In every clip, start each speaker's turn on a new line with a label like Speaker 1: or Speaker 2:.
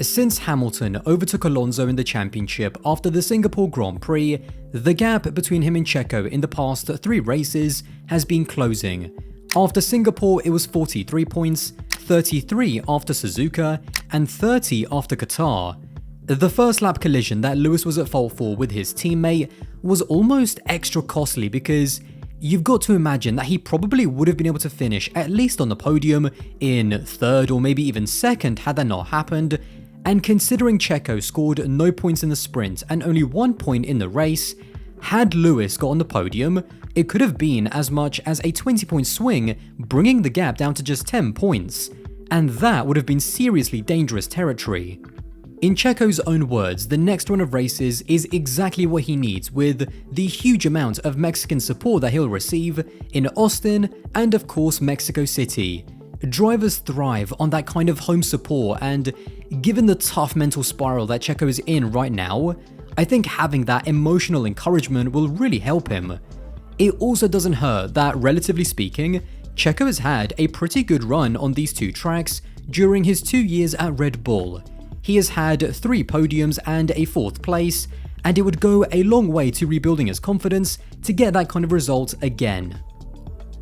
Speaker 1: Since Hamilton overtook Alonso in the championship after the Singapore Grand Prix, the gap between him and Checo in the past 3 races has been closing. After Singapore, it was 43 points, 33 after Suzuka, and 30 after Qatar. The first lap collision that Lewis was at fault for with his teammate was almost extra costly because you've got to imagine that he probably would have been able to finish at least on the podium in 3rd or maybe even 2nd had that not happened. And considering Checo scored no points in the sprint and only 1 point in the race, had Lewis got on the podium, it could have been as much as a 20-point swing, bringing the gap down to just 10 points. And that would have been seriously dangerous territory. In Checo's own words, the next run of races is exactly what he needs with the huge amount of Mexican support that he'll receive in Austin and of course Mexico City. Drivers thrive on that kind of home support, and given the tough mental spiral that Checo is in right now, I think having that emotional encouragement will really help him. It also doesn't hurt that, relatively speaking, Checo has had a pretty good run on these 2 tracks during his 2 years at Red Bull. He has had 3 podiums and a 4th place, and it would go a long way to rebuilding his confidence to get that kind of result again.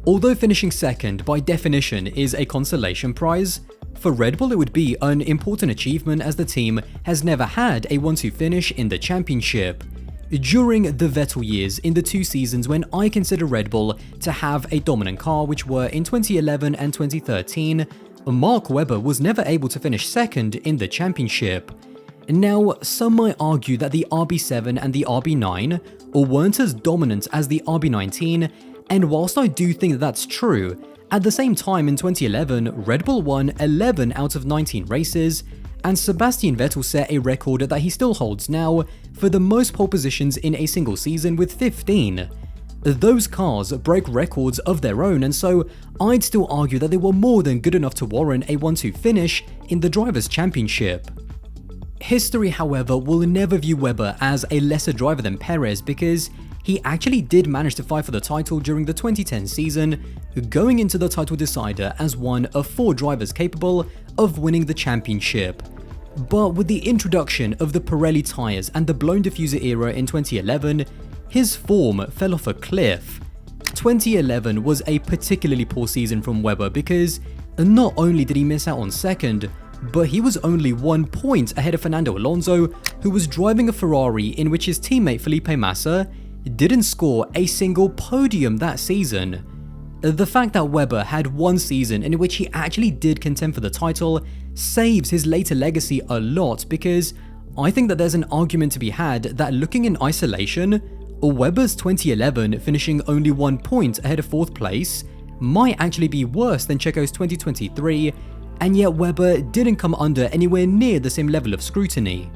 Speaker 1: Although finishing 2nd by definition is a consolation prize, for Red Bull it would be an important achievement as the team has never had a 1-2 finish in the championship. During the Vettel years, in the 2 seasons when I consider Red Bull to have a dominant car, which were in 2011 and 2013, Mark Webber was never able to finish 2nd in the championship. Now, some might argue that the RB7 and the RB9 weren't as dominant as the RB19, and whilst I do think that that's true, at the same time in 2011, Red Bull won 11 out of 19 races, and Sebastian Vettel set a record that he still holds now for the most pole positions in a single season with 15. Those cars break records of their own, and so I'd still argue that they were more than good enough to warrant a 1-2 finish in the Drivers' Championship. History, however, will never view Webber as a lesser driver than Perez because he actually did manage to fight for the title during the 2010 season, going into the title decider as one of 4 drivers capable of winning the championship. But with the introduction of the Pirelli tyres and the blown diffuser era in 2011, his form fell off a cliff. 2011 was a particularly poor season from Webber because not only did he miss out on 2nd, but he was only 1 point ahead of Fernando Alonso, who was driving a Ferrari in which his teammate Felipe Massa didn't score a single podium that season. The fact that Webber had 1 season in which he actually did contend for the title saves his later legacy a lot because I think that there's an argument to be had that looking in isolation, Webber's 2011 finishing only 1 point ahead of 4th place might actually be worse than Checo's 2023, and yet Webber didn't come under anywhere near the same level of scrutiny.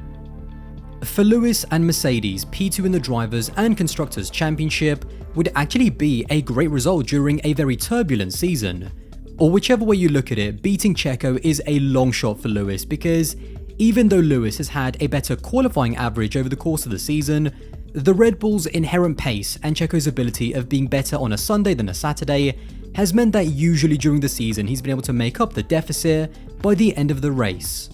Speaker 1: For Lewis and Mercedes, P2 in the Drivers' and Constructors' Championship would actually be a great result during a very turbulent season. Or whichever way you look at it, beating Checo is a long shot for Lewis because even though Lewis has had a better qualifying average over the course of the season, the Red Bull's inherent pace and Checo's ability of being better on a Sunday than a Saturday has meant that usually during the season he's been able to make up the deficit by the end of the race.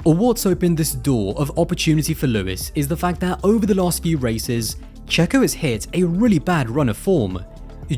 Speaker 1: What's opened this door of opportunity for Lewis is the fact that over the last few races, Checo has hit a really bad run of form.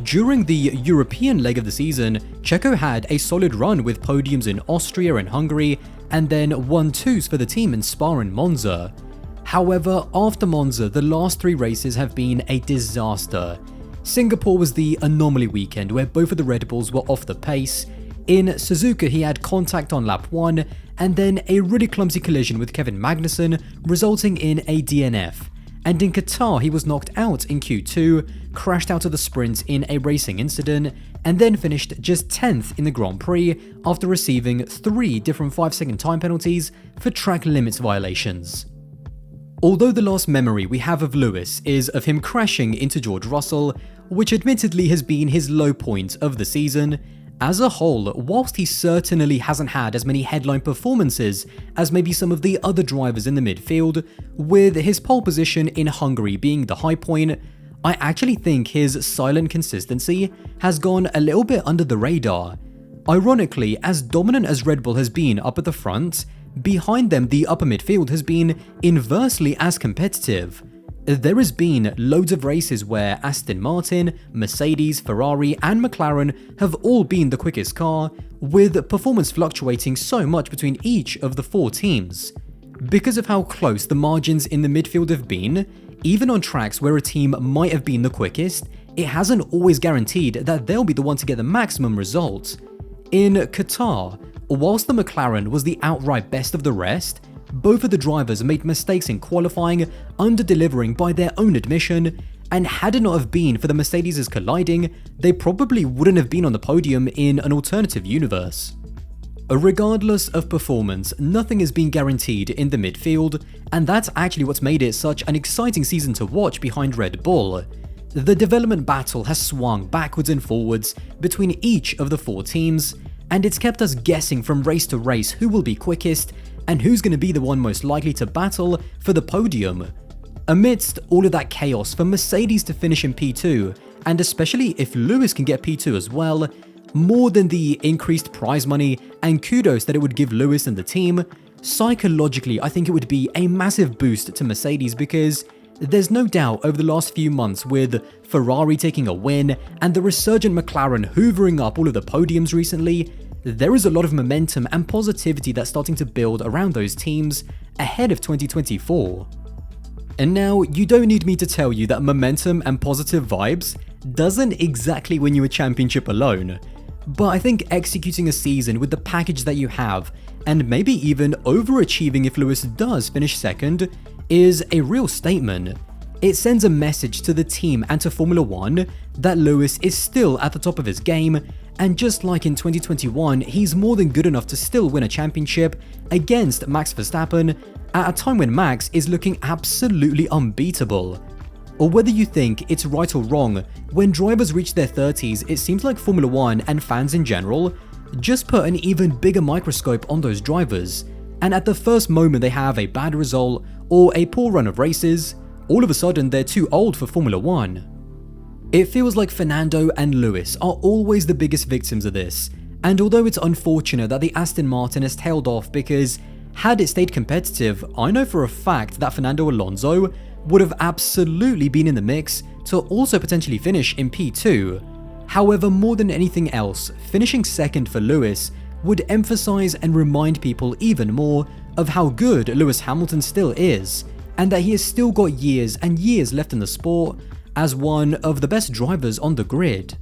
Speaker 1: During the European leg of the season, Checo had a solid run with podiums in Austria and Hungary, and then 1-2s for the team in Spa and Monza. However, after Monza, the last 3 races have been a disaster. Singapore was the anomaly weekend where both of the Red Bulls were off the pace. In Suzuka, he had contact on lap 1, and then a really clumsy collision with Kevin Magnussen, resulting in a DNF. And in Qatar, he was knocked out in Q2, crashed out of the sprint in a racing incident, and then finished just 10th in the Grand Prix after receiving 3 different 5-second time penalties for track limits violations. Although the last memory we have of Lewis is of him crashing into George Russell, which admittedly has been his low point of the season, as a whole, whilst he certainly hasn't had as many headline performances as maybe some of the other drivers in the midfield, with his pole position in Hungary being the high point, I actually think his silent consistency has gone a little bit under the radar. Ironically, as dominant as Red Bull has been up at the front, behind them the upper midfield has been inversely as competitive. There has been loads of races where Aston Martin, Mercedes, Ferrari and McLaren have all been the quickest car, with performance fluctuating so much between each of the 4 teams. Because of how close the margins in the midfield have been, even on tracks where a team might have been the quickest, it hasn't always guaranteed that they'll be the one to get the maximum result. In Qatar, whilst the McLaren was the outright best of the rest, both of the drivers made mistakes in qualifying, under-delivering by their own admission, and had it not have been for the Mercedes' colliding, they probably wouldn't have been on the podium in an alternative universe. Regardless of performance, nothing has been guaranteed in the midfield, and that's actually what's made it such an exciting season to watch behind Red Bull. The development battle has swung backwards and forwards between each of the 4 teams, and it's kept us guessing from race to race who will be quickest and who's going to be the one most likely to battle for the podium. Amidst all of that chaos, for Mercedes to finish in P2, and especially if Lewis can get P2 as well, more than the increased prize money and kudos that it would give Lewis and the team, psychologically I think it would be a massive boost to Mercedes, because there's no doubt over the last few months, with Ferrari taking a win and the resurgent McLaren hoovering up all of the podiums recently, there is a lot of momentum and positivity that's starting to build around those teams ahead of 2024. And now, you don't need me to tell you that momentum and positive vibes doesn't exactly win you a championship alone, but I think executing a season with the package that you have, and maybe even overachieving if Lewis does finish second, is a real statement. It sends a message to the team and to Formula 1 that Lewis is still at the top of his game, and just like in 2021, he's more than good enough to still win a championship against Max Verstappen at a time when Max is looking absolutely unbeatable. Or whether you think it's right or wrong, when drivers reach their 30s, it seems like Formula 1 and fans in general just put an even bigger microscope on those drivers, and at the first moment they have a bad result or a poor run of races, all of a sudden they're too old for Formula 1. It feels like Fernando and Lewis are always the biggest victims of this, and although it's unfortunate that the Aston Martin has tailed off, because had it stayed competitive, I know for a fact that Fernando Alonso would have absolutely been in the mix to also potentially finish in P2. However, more than anything else, finishing second for Lewis would emphasize and remind people even more of how good Lewis Hamilton still is, and that he has still got years and years left in the sport as one of the best drivers on the grid.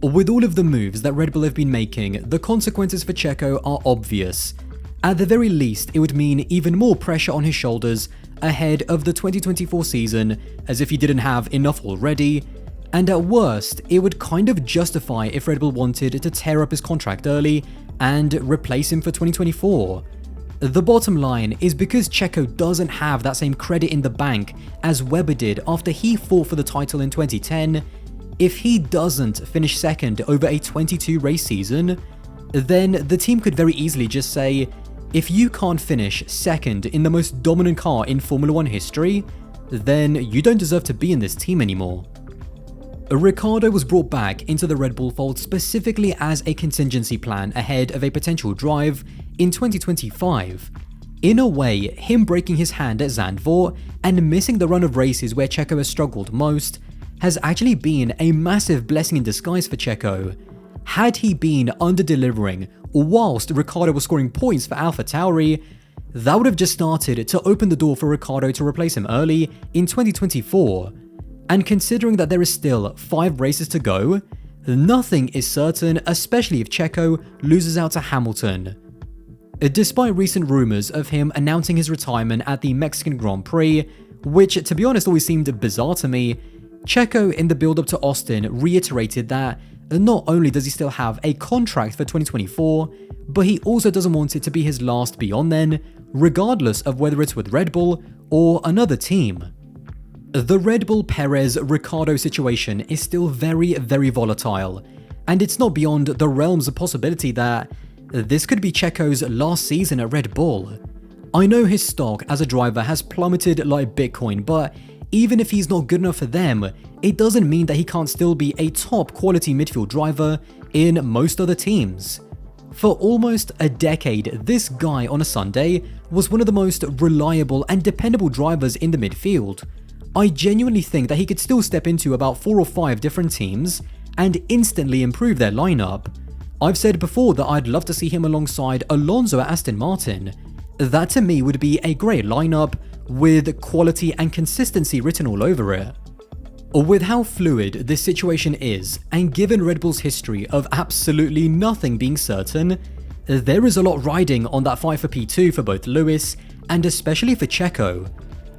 Speaker 1: With all of the moves that Red Bull have been making, the consequences for Checo are obvious. At the very least, it would mean even more pressure on his shoulders ahead of the 2024 season, as if he didn't have enough already, and at worst, it would kind of justify if Red Bull wanted to tear up his contract early and replace him for 2024. The bottom line is, because Checo doesn't have that same credit in the bank as Webber did after he fought for the title in 2010, if he doesn't finish second over a 22 race season, then the team could very easily just say, if you can't finish second in the most dominant car in Formula 1 history, then you don't deserve to be in this team anymore. Ricciardo was brought back into the Red Bull fold specifically as a contingency plan ahead of a potential drive in 2025. In a way, him breaking his hand at Zandvoort and missing the run of races where Checo has struggled most has actually been a massive blessing in disguise for Checo. Had he been under-delivering whilst Ricciardo was scoring points for AlphaTauri, that would have just started to open the door for Ricciardo to replace him early in 2024. And considering that there is still 5 races to go, nothing is certain, especially if Checo loses out to Hamilton. Despite recent rumours of him announcing his retirement at the Mexican Grand Prix, which to be honest always seemed bizarre to me, Checo in the build-up to Austin reiterated that not only does he still have a contract for 2024, but he also doesn't want it to be his last beyond then, regardless of whether it's with Red Bull or another team. The Red Bull Perez-Ricciardo situation is still very, very volatile, and it's not beyond the realms of possibility that this could be Checo's last season at Red Bull. I know his stock as a driver has plummeted like Bitcoin, but even if he's not good enough for them, it doesn't mean that he can't still be a top quality midfield driver in most other teams. For almost a decade, this guy on a Sunday was one of the most reliable and dependable drivers in the midfield. I genuinely think that he could still step into about 4 or 5 different teams and instantly improve their lineup. I've said before that I'd love to see him alongside Alonso at Aston Martin. That to me would be a great lineup with quality and consistency written all over it. With how fluid this situation is, and given Red Bull's history of absolutely nothing being certain, there is a lot riding on that fight for P2 for both Lewis and especially for Checo.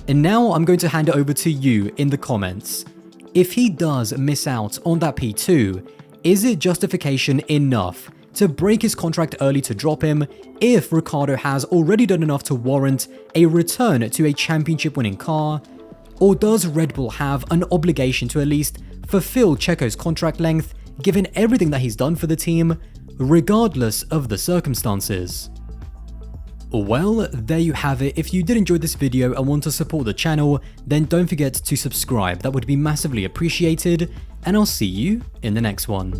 Speaker 1: And now I'm going to hand it over to you in the comments. If he does miss out on that P2, is it justification enough to break his contract early to drop him if Ricciardo has already done enough to warrant a return to a championship winning car? Or does Red Bull have an obligation to at least fulfill Checo's contract length given everything that he's done for the team, regardless of the circumstances? Well, there you have it. If you did enjoy this video and want to support the channel, then don't forget to subscribe. That would be massively appreciated, and I'll see you in the next one.